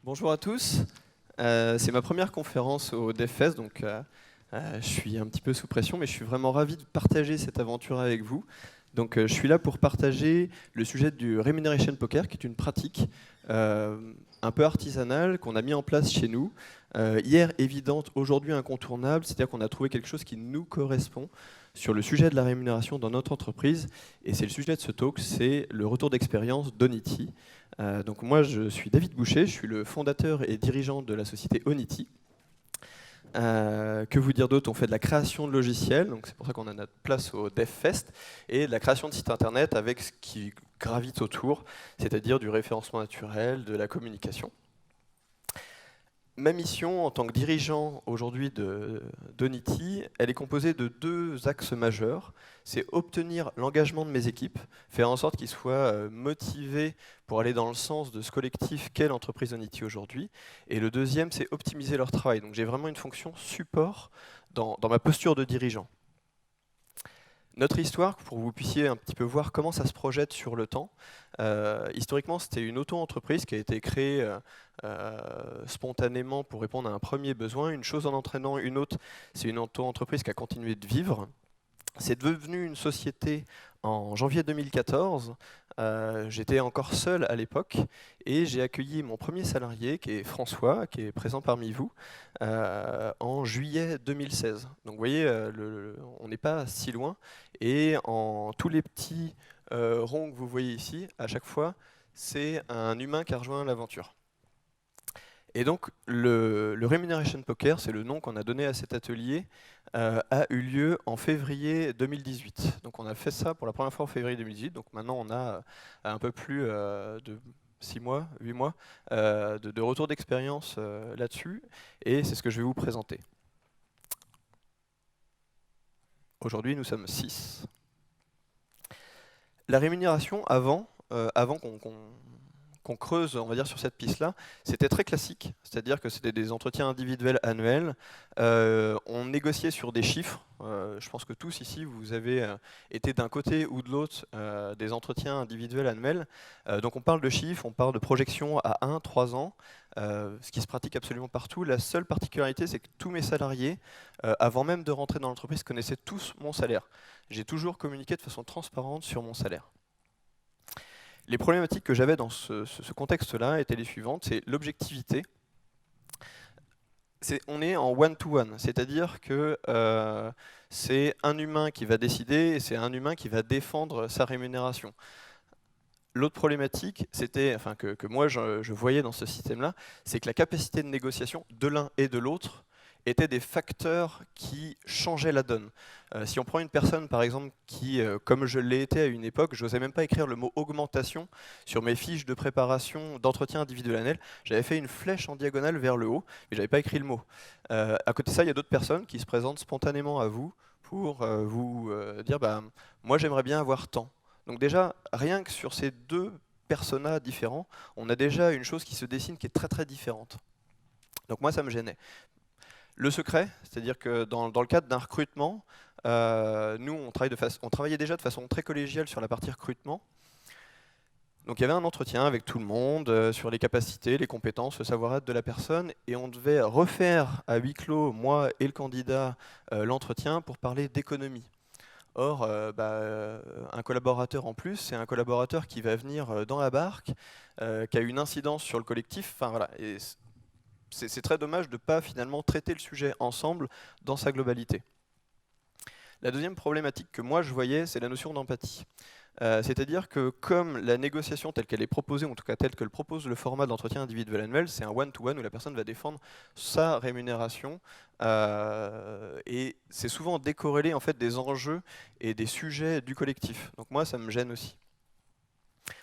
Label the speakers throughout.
Speaker 1: Bonjour à tous. C'est ma première conférence au DevFest, donc je suis un petit peu sous pression, mais je suis vraiment ravi de partager cette aventure avec vous. Donc je suis là pour partager le sujet du Remuneration Poker, qui est une pratique un peu artisanale qu'on a mis en place chez nous. Hier évidente, aujourd'hui incontournable, c'est-à-dire qu'on a trouvé quelque chose qui nous correspond sur le sujet de la rémunération dans notre entreprise. Et c'est le sujet de ce talk, c'est le retour d'expérience d'Onity. Donc moi, je suis David Boucher, je suis le fondateur et dirigeant de la société Onity. Que vous dire d'autre? On fait de la création de logiciels, donc c'est pour ça qu'on a notre place au DevFest, et de la création de sites internet avec ce qui gravite autour, c'est-à-dire du référencement naturel, de la communication. Ma mission en tant que dirigeant aujourd'hui d'Onity, elle est composée de deux axes majeurs. C'est obtenir l'engagement de mes équipes, faire en sorte qu'ils soient motivés pour aller dans le sens de ce collectif qu'est l'entreprise Onity aujourd'hui. Et le deuxième, c'est optimiser leur travail. Donc j'ai vraiment une fonction support dans ma posture de dirigeant. Notre histoire, pour que vous puissiez un petit peu voir comment ça se projette sur le temps. Historiquement, c'était une auto-entreprise qui a été créée spontanément pour répondre à un premier besoin. Une chose en entraînant une autre, c'est une auto-entreprise qui a continué de vivre. C'est devenu une société en janvier 2014. J'étais encore seul à l'époque et j'ai accueilli mon premier salarié, qui est François, qui est présent parmi vous, en juillet 2016. Donc vous voyez, on n'est pas si loin. Et en tous les petits ronds que vous voyez ici, à chaque fois, c'est un humain qui a rejoint l'aventure. Et donc, le Remuneration Poker, c'est le nom qu'on a donné à cet atelier, a eu lieu en février 2018. Donc on a fait ça pour la première fois en février 2018. Donc maintenant, on a un peu plus de 6 mois, 8 mois de retour d'expérience là-dessus. Et c'est ce que je vais vous présenter. Aujourd'hui, nous sommes 6. La rémunération, avant qu'on creuse, on va dire, sur cette piste-là, c'était très classique, c'est-à-dire que c'était des entretiens individuels annuels. On négociait sur des chiffres. Je pense que tous ici, vous avez été d'un côté ou de l'autre des entretiens individuels annuels. Donc on parle de chiffres, on parle de projections à 1, 3 ans, ce qui se pratique absolument partout. La seule particularité, c'est que tous mes salariés, avant même de rentrer dans l'entreprise, connaissaient tous mon salaire. J'ai toujours communiqué de façon transparente sur mon salaire. Les problématiques que j'avais dans ce contexte-là étaient les suivantes, c'est l'objectivité. On est en one-to-one, c'est-à-dire que c'est un humain qui va décider et c'est un humain qui va défendre sa rémunération. L'autre problématique, que moi je voyais dans ce système-là, c'est que la capacité de négociation de l'un et de l'autre étaient des facteurs qui changeaient la donne. Si on prend une personne, par exemple, qui, comme je l'ai été à une époque, je n'osais même pas écrire le mot augmentation sur mes fiches de préparation d'entretien individuel annuel. J'avais fait une flèche en diagonale vers le haut, mais je n'avais pas écrit le mot. À côté de ça, il y a d'autres personnes qui se présentent spontanément à vous pour vous dire moi j'aimerais bien avoir tant. Donc déjà, rien que sur ces deux personas différents, on a déjà une chose qui se dessine qui est très très différente. Donc moi, ça me gênait. Le secret, c'est-à-dire que dans le cadre d'un recrutement, nous, on travaillait déjà de façon très collégiale sur la partie recrutement. Donc il y avait un entretien avec tout le monde sur les capacités, les compétences, le savoir-être de la personne, et on devait refaire à huis clos, moi et le candidat, l'entretien pour parler d'économie. Or, un collaborateur en plus, c'est un collaborateur qui va venir dans la barque, qui a une incidence sur le collectif. Enfin voilà. Et c'est très dommage de ne pas finalement traiter le sujet ensemble dans sa globalité. La deuxième problématique que moi je voyais, c'est la notion d'empathie. C'est-à-dire que comme la négociation telle qu'elle est proposée, ou en tout cas telle que le propose le format d'entretien individuel annuel, c'est un one-to-one où la personne va défendre sa rémunération, et c'est souvent décorrélé en fait des enjeux et des sujets du collectif. Donc moi ça me gêne aussi.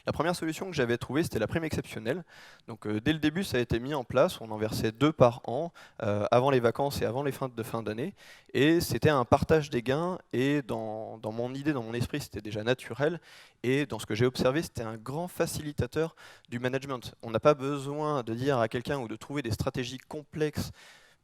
Speaker 1: La première solution que j'avais trouvée, c'était la prime exceptionnelle. Donc dès le début, ça a été mis en place. On en versait 2 par an, avant les vacances et avant les fins de fin d'année. Et c'était un partage des gains. Et dans mon idée, dans mon esprit, c'était déjà naturel. Et dans ce que j'ai observé, c'était un grand facilitateur du management. On n'a pas besoin de dire à quelqu'un ou de trouver des stratégies complexes,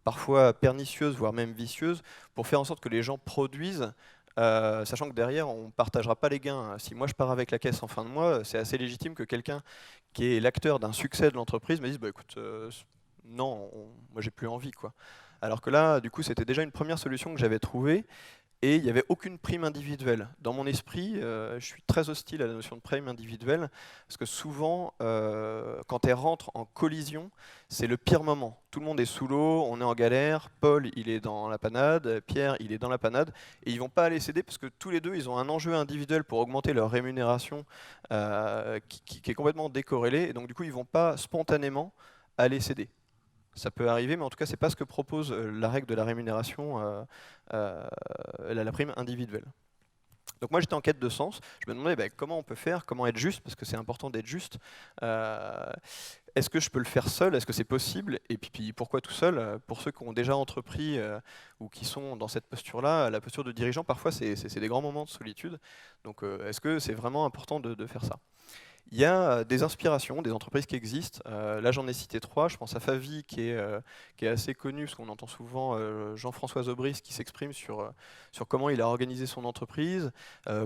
Speaker 1: parfois pernicieuses, voire même vicieuses, pour faire en sorte que les gens produisent sachant que derrière, on ne partagera pas les gains. Si moi je pars avec la caisse en fin de mois, c'est assez légitime que quelqu'un qui est l'acteur d'un succès de l'entreprise me dise bah, écoute, non, moi j'ai plus envie, quoi. Alors que là, du coup, c'était déjà une première solution que j'avais trouvée. Et il n'y avait aucune prime individuelle. Dans mon esprit, je suis très hostile à la notion de prime individuelle, parce que souvent, quand elle rentre en collision, c'est le pire moment. Tout le monde est sous l'eau, on est en galère, Paul, il est dans la panade, Pierre, il est dans la panade, et ils ne vont pas aller céder, parce que tous les deux, ils ont un enjeu individuel pour augmenter leur rémunération qui est complètement décorrélé, et donc du coup, ils ne vont pas spontanément aller céder. Ça peut arriver, mais en tout cas, ce n'est pas ce que propose la règle de la rémunération, la prime individuelle. Donc moi, j'étais en quête de sens. Je me demandais comment on peut faire, comment être juste, parce que c'est important d'être juste. Est-ce que je peux le faire seul? Est-ce que c'est possible? Et puis pourquoi tout seul? Pour ceux qui ont déjà entrepris ou qui sont dans cette posture-là, la posture de dirigeant, parfois, c'est des grands moments de solitude. Donc est-ce que c'est vraiment important de faire ça? Il y a des inspirations, des entreprises qui existent. Là, j'en ai cité 3. Je pense à Favi, qui est assez connu, parce qu'on entend souvent Jean-François Zobris qui s'exprime sur comment il a organisé son entreprise.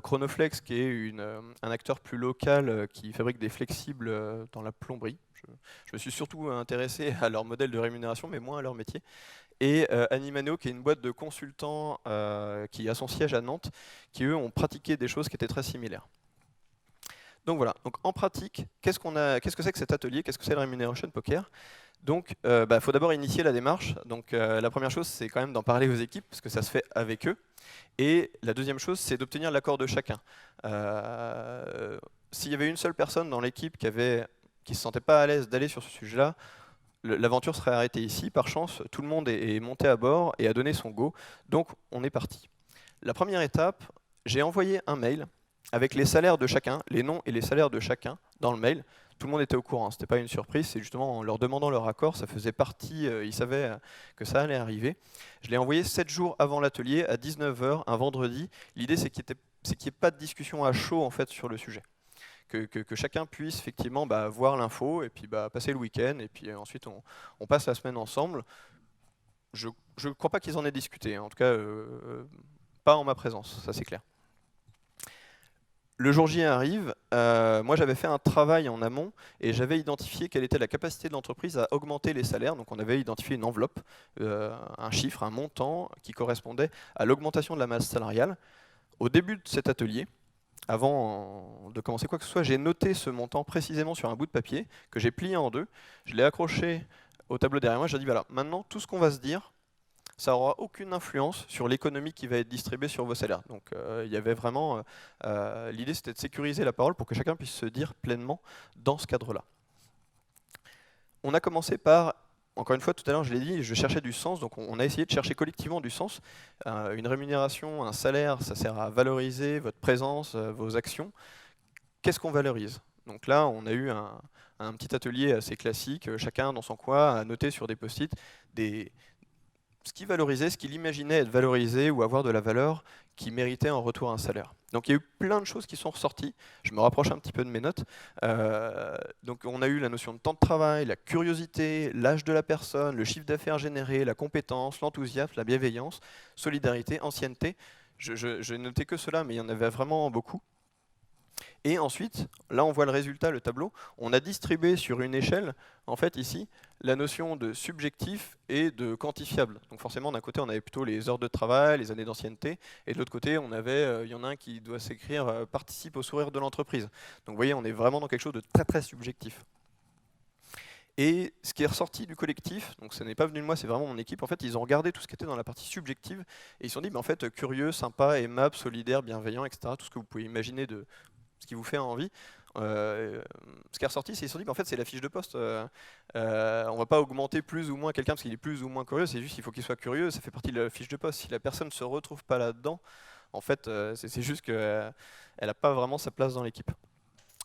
Speaker 1: Chronoflex, qui est un acteur plus local qui fabrique des flexibles dans la plomberie. Je me suis surtout intéressé à leur modèle de rémunération, mais moins à leur métier. Et Animano, qui est une boîte de consultants qui a son siège à Nantes, qui eux ont pratiqué des choses qui étaient très similaires. Donc voilà, donc en pratique, qu'est-ce que c'est que cet atelier? Qu'est-ce que c'est le Remuneration Poker? Donc il faut d'abord initier la démarche. Donc la première chose, c'est quand même d'en parler aux équipes, parce que ça se fait avec eux. Et la deuxième chose, c'est d'obtenir l'accord de chacun. S'il y avait une seule personne dans l'équipe qui ne se sentait pas à l'aise d'aller sur ce sujet-là, l'aventure serait arrêtée ici. Par chance, tout le monde est monté à bord et a donné son go. Donc on est parti. La première étape, j'ai envoyé un mail avec les salaires de chacun, les noms et les salaires de chacun dans le mail. Tout le monde était au courant, ce n'était pas une surprise, c'est justement en leur demandant leur accord, ça faisait partie, ils savaient que ça allait arriver. Je l'ai envoyé 7 jours avant l'atelier, à 19 h, un vendredi. L'idée, c'est qu'il n'y ait pas de discussion à chaud en fait, sur le sujet. Que chacun puisse effectivement voir l'info, et puis passer le week-end, et puis ensuite on passe la semaine ensemble. Je ne crois pas qu'ils en aient discuté, en tout cas pas en ma présence, ça c'est clair. Le jour J arrive, moi j'avais fait un travail en amont et j'avais identifié quelle était la capacité de l'entreprise à augmenter les salaires. Donc on avait identifié une enveloppe, un chiffre, un montant qui correspondait à l'augmentation de la masse salariale. Au début de cet atelier, avant de commencer quoi que ce soit, j'ai noté ce montant précisément sur un bout de papier que j'ai plié en deux. Je l'ai accroché au tableau derrière moi, j'ai dit voilà, maintenant tout ce qu'on va se dire, ça n'aura aucune influence sur l'économie qui va être distribuée sur vos salaires. Donc il y avait vraiment, l'idée c'était de sécuriser la parole pour que chacun puisse se dire pleinement dans ce cadre-là. On a commencé par, encore une fois tout à l'heure je l'ai dit, je cherchais du sens, donc on a essayé de chercher collectivement du sens. Une rémunération, un salaire, ça sert à valoriser votre présence, vos actions. Qu'est-ce qu'on valorise? Donc là on a eu un petit atelier assez classique, chacun dans son coin a noté sur des post-it ce qu'il valorisait, ce qu'il imaginait être valorisé ou avoir de la valeur qui méritait en retour un salaire. Donc il y a eu plein de choses qui sont ressorties. Je me rapproche un petit peu de mes notes. Donc on a eu la notion de temps de travail, la curiosité, l'âge de la personne, le chiffre d'affaires généré, la compétence, l'enthousiasme, la bienveillance, solidarité, ancienneté. Je n'ai noté que cela, mais il y en avait vraiment beaucoup. Et ensuite, là on voit le résultat, le tableau, on a distribué sur une échelle, en fait ici, la notion de subjectif et de quantifiable. Donc forcément, d'un côté on avait plutôt les heures de travail, les années d'ancienneté, et de l'autre côté on avait, il y en a un qui doit s'écrire « participe au sourire de l'entreprise ». Donc vous voyez, on est vraiment dans quelque chose de très très subjectif. Et ce qui est ressorti du collectif, donc ce n'est pas venu de moi, c'est vraiment mon équipe, en fait ils ont regardé tout ce qui était dans la partie subjective, et ils se sont dit, en fait, curieux, sympa, aimable, solidaire, bienveillant, etc., tout ce que vous pouvez imaginer de ce qui vous fait envie. Ce qui est ressorti, c'est qu'ils se sont dit, en fait, c'est la fiche de poste. On ne va pas augmenter plus ou moins quelqu'un parce qu'il est plus ou moins curieux, c'est juste qu'il faut qu'il soit curieux, ça fait partie de la fiche de poste. Si la personne ne se retrouve pas là-dedans, en fait, c'est juste qu'elle n'a pas vraiment sa place dans l'équipe.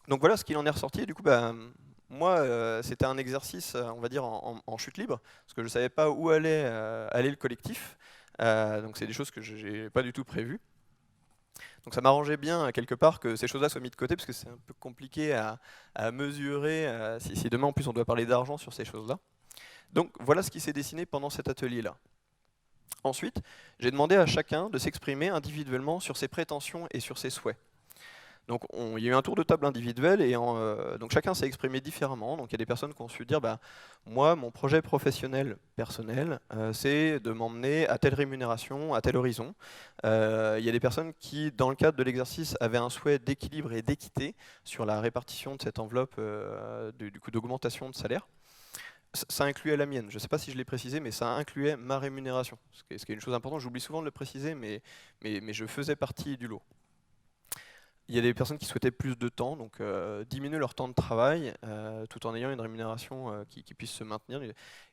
Speaker 1: Donc voilà ce qu'il en est ressorti. Et du coup, moi, c'était un exercice, on va dire, en chute libre, parce que je ne savais pas où allait le collectif. Donc c'est des choses que je n'ai pas du tout prévues. Donc ça m'arrangeait bien, quelque part, que ces choses-là soient mises de côté, parce que c'est un peu compliqué à mesurer, si demain, en plus, on doit parler d'argent sur ces choses-là. Donc voilà ce qui s'est dessiné pendant cet atelier-là. Ensuite, j'ai demandé à chacun de s'exprimer individuellement sur ses prétentions et sur ses souhaits. Donc il y a eu un tour de table individuel et donc chacun s'est exprimé différemment. Donc il y a des personnes qui ont su dire bah, moi, mon projet professionnel personnel, c'est de m'emmener à telle rémunération, à tel horizon. Il y a des personnes qui, dans le cadre de l'exercice, avaient un souhait d'équilibre et d'équité sur la répartition de cette enveloppe du coup d'augmentation de salaire. Ça incluait la mienne. Je ne sais pas si je l'ai précisé, mais ça incluait ma rémunération. Ce qui est une chose importante, j'oublie souvent de le préciser, mais je faisais partie du lot. Il y a des personnes qui souhaitaient plus de temps, donc diminuer leur temps de travail, tout en ayant une rémunération qui puisse se maintenir.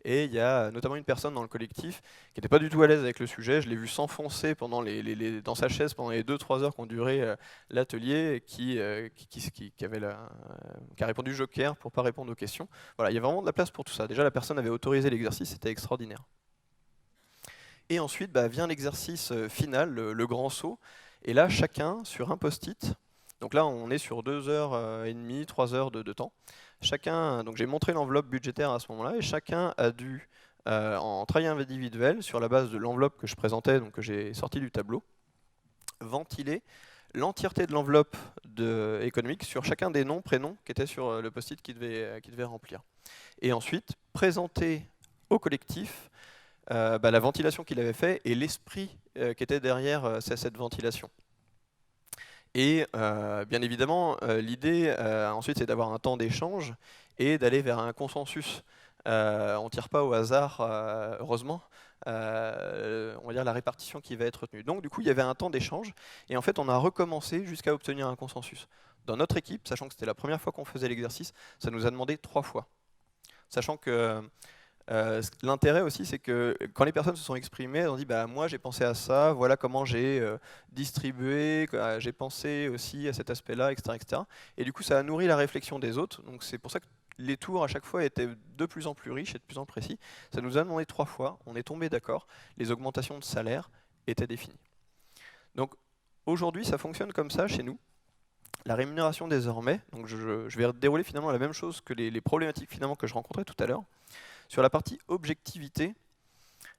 Speaker 1: Et il y a notamment une personne dans le collectif qui n'était pas du tout à l'aise avec le sujet. Je l'ai vu s'enfoncer pendant dans sa chaise pendant les 2-3 heures qu'ont duré l'atelier, qui a répondu joker pour ne pas répondre aux questions. Voilà, il y a vraiment de la place pour tout ça. Déjà, la personne avait autorisé l'exercice, c'était extraordinaire. Et ensuite vient l'exercice final, le grand saut. Et là, chacun, sur un post-it, donc là on est sur 2h30, 3 heures de temps, chacun, donc j'ai montré l'enveloppe budgétaire à ce moment-là, et chacun a dû, en travail individuel, sur la base de l'enveloppe que je présentais, donc que j'ai sorti du tableau, ventiler l'entièreté de l'enveloppe économique sur chacun des noms, prénoms qui étaient sur le post-it qu'il devait remplir. Et ensuite, présenter au collectif la ventilation qu'il avait fait et l'esprit qui était derrière cette ventilation. Et bien évidemment, l'idée ensuite c'est d'avoir un temps d'échange et d'aller vers un consensus. On ne tire pas au hasard, heureusement, on va dire la répartition qui va être retenue. Donc du coup il y avait un temps d'échange et en fait on a recommencé jusqu'à obtenir un consensus. Dans notre équipe, sachant que c'était la première fois qu'on faisait l'exercice, ça nous a demandé 3 fois. Sachant que l'intérêt aussi, c'est que quand les personnes se sont exprimées, elles ont dit bah, moi j'ai pensé à ça, voilà comment j'ai distribué, j'ai pensé aussi à cet aspect-là, etc., etc. Et du coup, ça a nourri la réflexion des autres. Donc c'est pour ça que les tours à chaque fois étaient de plus en plus riches et de plus en plus précis. Ça nous a demandé 3 fois, on est tombé d'accord, les augmentations de salaire étaient définies. Donc aujourd'hui, ça fonctionne comme ça chez nous. La rémunération désormais, donc je vais dérouler finalement la même chose que les problématiques finalement que je rencontrais tout à l'heure. Sur la partie objectivité,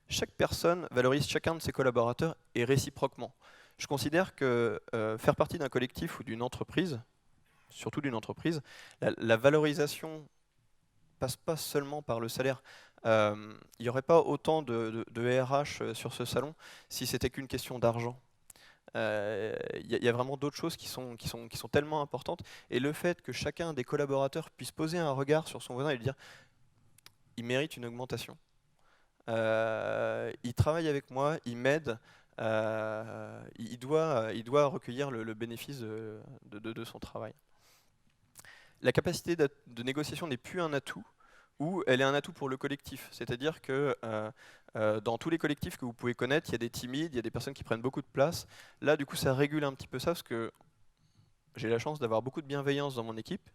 Speaker 1: chaque personne valorise chacun de ses collaborateurs et réciproquement. Je considère que faire partie d'un collectif ou d'une entreprise, surtout d'une entreprise, la valorisation passe pas seulement par le salaire. Il n'y aurait pas autant de RH sur ce salon si c'était qu'une question d'argent. Il y a vraiment d'autres choses qui sont tellement importantes. Et le fait que chacun des collaborateurs puisse poser un regard sur son voisin et lui dire il mérite une augmentation. Il travaille avec moi, il m'aide, il doit recueillir le bénéfice de son travail. La capacité de négociation n'est plus un atout, ou elle est un atout pour le collectif. C'est-à-dire que dans tous les collectifs que vous pouvez connaître, il y a des timides, il y a des personnes qui prennent beaucoup de place. Là, du coup, ça régule un petit peu ça, parce que j'ai la chance d'avoir beaucoup de bienveillance dans mon équipe.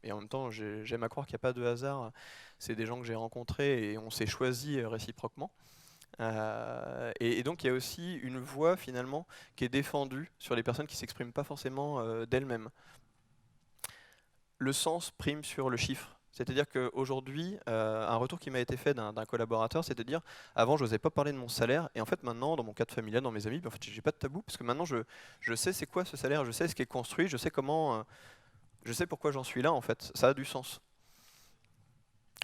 Speaker 1: Et en même temps, j'aime à croire qu'il n'y a pas de hasard. C'est des gens que j'ai rencontrés et on s'est choisis réciproquement. Et donc il y a aussi une voix finalement qui est défendue sur les personnes qui ne s'expriment pas forcément d'elles-mêmes. Le sens prime sur le chiffre. C'est-à-dire qu'aujourd'hui, un retour qui m'a été fait d'un collaborateur, c'est de dire avant je n'osais pas parler de mon salaire, et en fait maintenant dans mon cadre familial, dans mes amis, en fait, j'ai pas de tabou, parce que maintenant je sais c'est quoi ce salaire, je sais ce qui est construit, je sais comment... je sais pourquoi j'en suis là en fait, ça a du sens.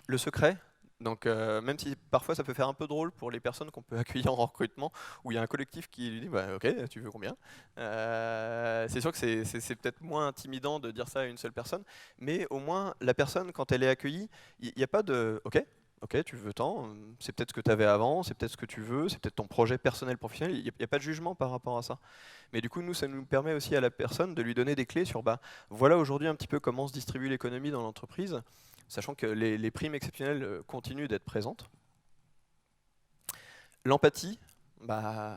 Speaker 1: Le secret, donc même si parfois ça peut faire un peu drôle pour les personnes qu'on peut accueillir en recrutement, où il y a un collectif qui lui dit bah, ok, tu veux combien, c'est sûr que c'est peut-être moins intimidant de dire ça à une seule personne, mais au moins la personne quand elle est accueillie, il n'y a pas de ok, tu veux tant, c'est peut-être ce que tu avais avant, c'est peut-être ce que tu veux, c'est peut-être ton projet personnel, professionnel, il n'y a pas de jugement par rapport à ça. Mais du coup, nous, ça nous permet aussi à la personne de lui donner des clés sur, bah, voilà aujourd'hui un petit peu comment se distribue l'économie dans l'entreprise, sachant que les primes exceptionnelles continuent d'être présentes. L'empathie, bah,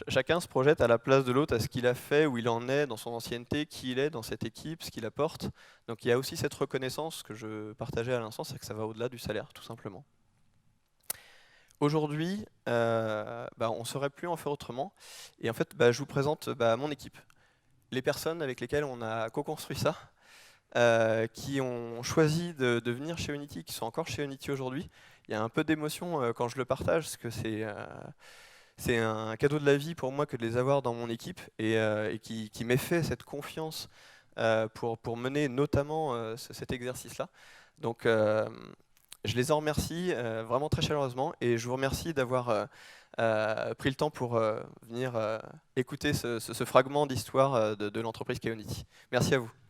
Speaker 1: chacun se projette à la place de l'autre, à ce qu'il a fait, où il en est dans son ancienneté, qui il est dans cette équipe, ce qu'il apporte. Donc il y a aussi cette reconnaissance que je partageais à l'instant, c'est que ça va au-delà du salaire, tout simplement. Aujourd'hui, on ne saurait plus en faire autrement. Et en fait, je vous présente mon équipe. Les personnes avec lesquelles on a co-construit ça, qui ont choisi de venir chez Unity, qui sont encore chez Unity aujourd'hui. y a un peu d'émotion quand je le partage, parce que c'est un cadeau de la vie pour moi que de les avoir dans mon équipe et qui m'ait fait cette confiance pour mener notamment cet exercice-là. Donc je les en remercie vraiment très chaleureusement et je vous remercie d'avoir pris le temps pour venir écouter ce fragment d'histoire de l'entreprise Kaoniti. Merci à vous.